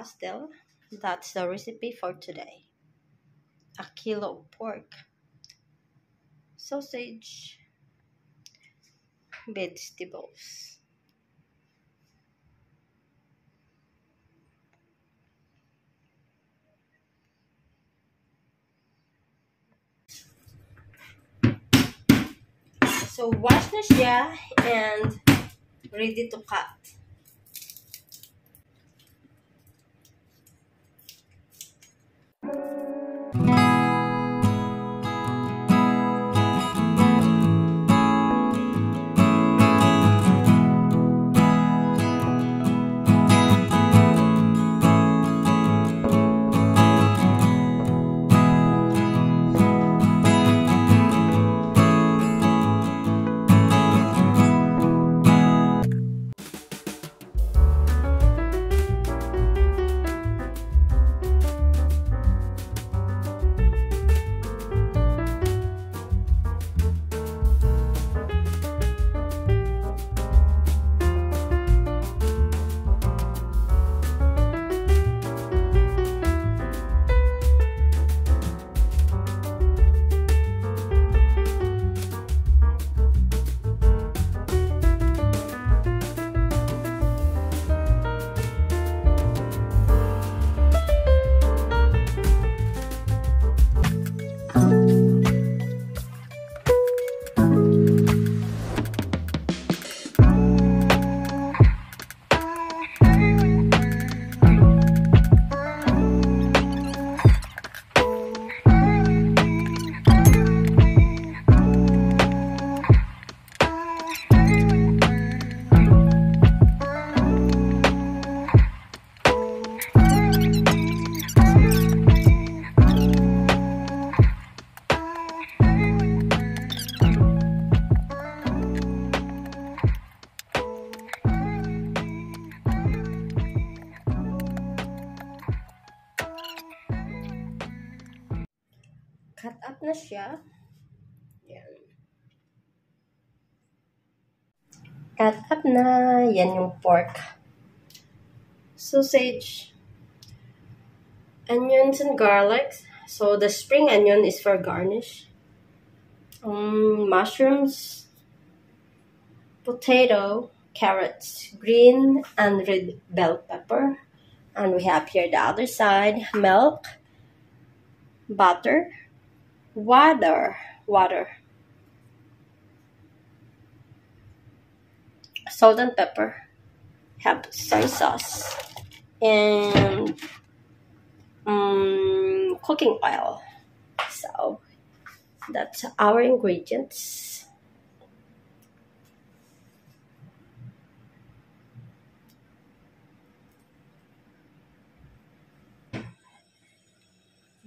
pastel. That's the recipe for today. A kilo of pork, sausage, vegetables. So wash na siya and ready to cut. Cut up na siya. Yan. Cut up na. Yan yung pork. Sausage. Onions and garlic. So the spring onion is for garnish. Mushrooms. Potato. Carrots. Green and red bell pepper. And we have here the other side. Milk. Butter. Water, salt and pepper, have soy sauce, and cooking oil. So that's our ingredients.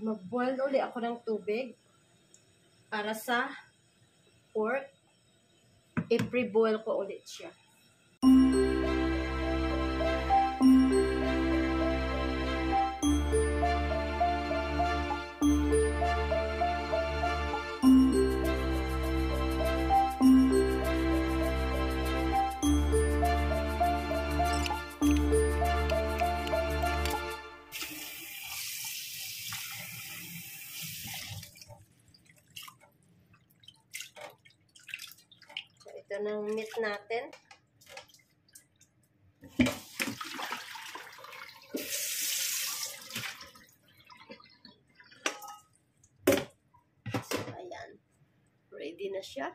Mag-boil ulit ako ng tubig para sa pork. I-pre-boil ko ulit siya. Ito ng meat natin. So, ayan. Ready na siya.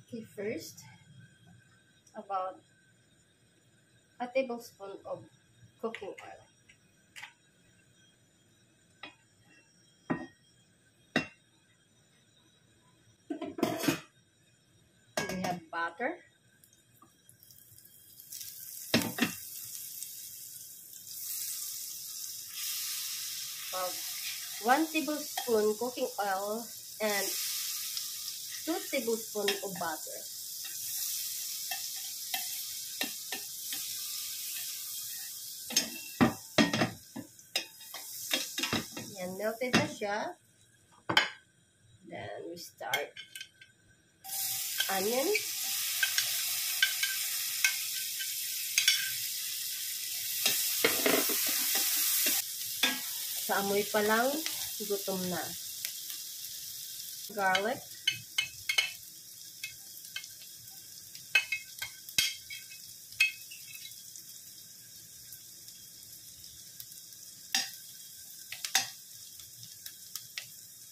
Okay, first, about a tablespoon of cooking oil. We have butter. About 1 tablespoon cooking oil and 2 tablespoons of butter. Yan, melted na siya. Then we start onion. Sa amoy pa lang, gutom na. Garlic.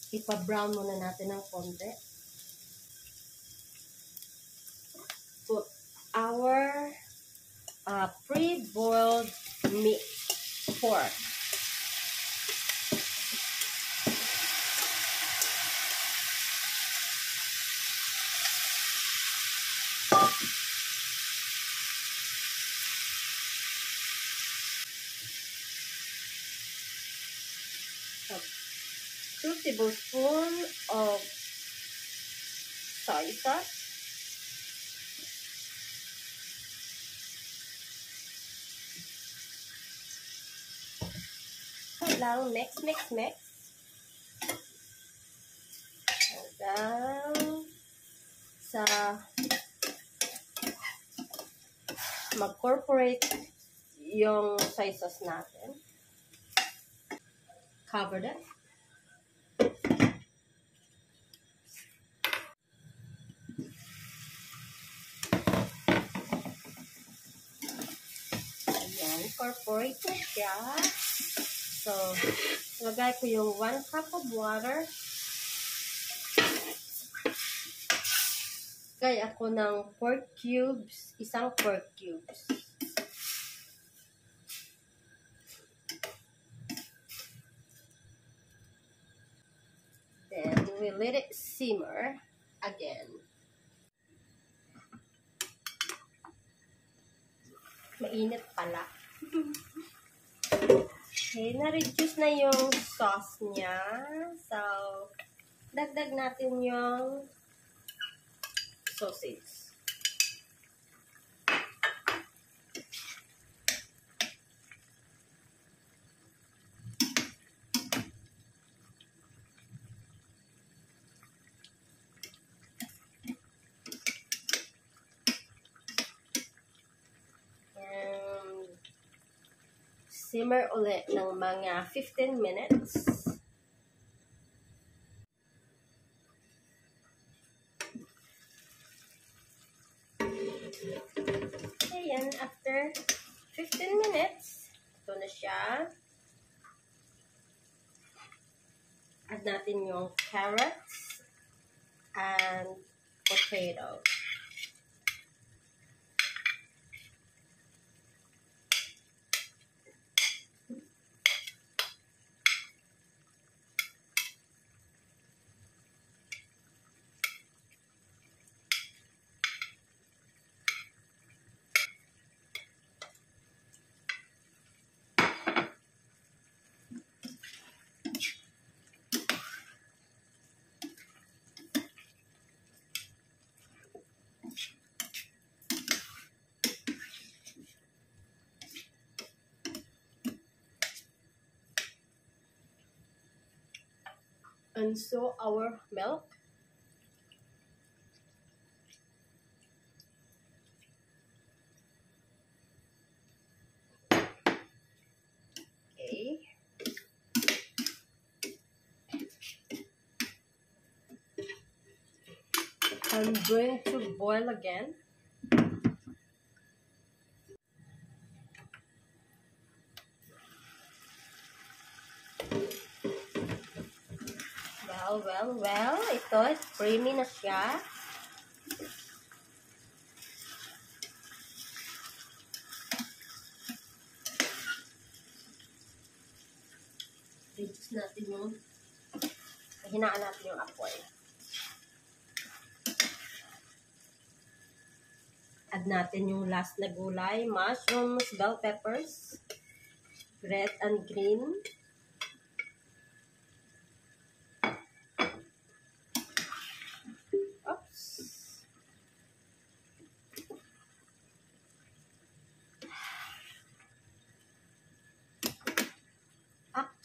Ipa-brown muna natin ng konti. Put our pre-boiled meat, pork. So, 2 tablespoons of soy sauce. Lang, mix. Hanggang sa mag-corporate yung soy sauce natin. Cover that. Ayan, incorporate na siya. So, lagay ko yung 1 cup of water. Lagay ako ng pork cubes, isang pork cubes. Then, we let it simmer again. Mainit pala. Okay, na-reduce na yung sauce niya. So, dagdag natin yung sausage. Simmer ulit ng mga 15 minutes. Ayan, after 15 minutes, ito na siya. Add natin yung carrots and potato. And so our milk. Okay. I'm going to boil again. Well, ito, creamy na siya. Reduce natin yung, hinaan natin yung apoy. Add natin yung last na gulay, mushrooms, bell peppers, red and green.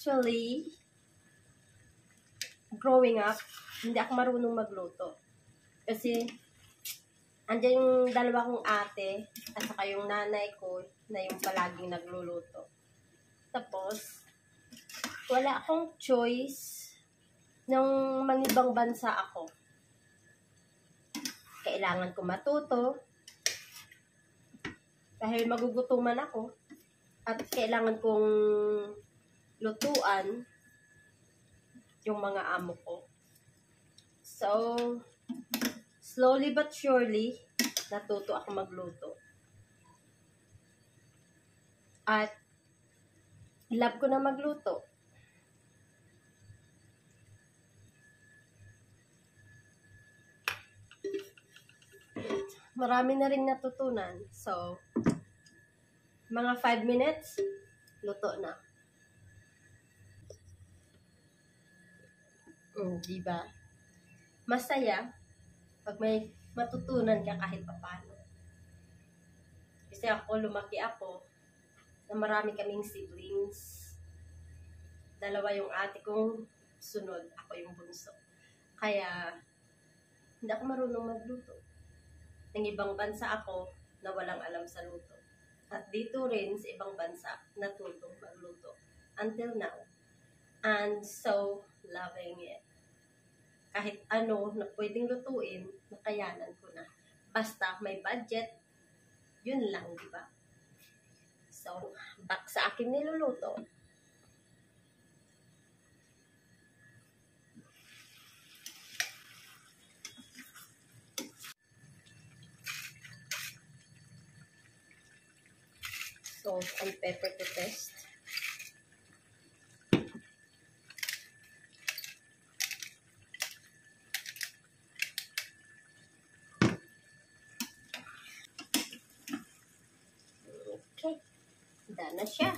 Actually, growing up, hindi ako marunong magluto. Kasi, andyan yung dalawa kong ate, at saka yung nanay ko, na yung palaging nagluluto. Tapos, wala akong choice nung mangibang bansa ako. Kailangan ko matuto, dahil magugutuman ako, at kailangan kong lutuan yung mga amo ko. So, slowly but surely, natuto ako magluto. At love ko na magluto. Marami na rin natutunan. So, mga 5 minutes, luto na. Diba? Masaya pag may matutunan ka kahit papano. Kasi lumaki ako na marami kaming siblings. 2 yung ate kong sunod, ako yung bunso. Kaya, hindi ako marunong magluto. Ng ibang bansa ako na walang alam sa luto. At dito rin sa ibang bansa, natutong magluto. Until now. And so, loving it. Kahit ano na pwedeng lutuin, nakayanan ko na. Basta may budget, yun lang, di ba? So, back sa akin niluluto. Salt and pepper to taste. Okay, done na siya.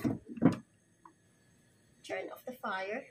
Turn off the fire.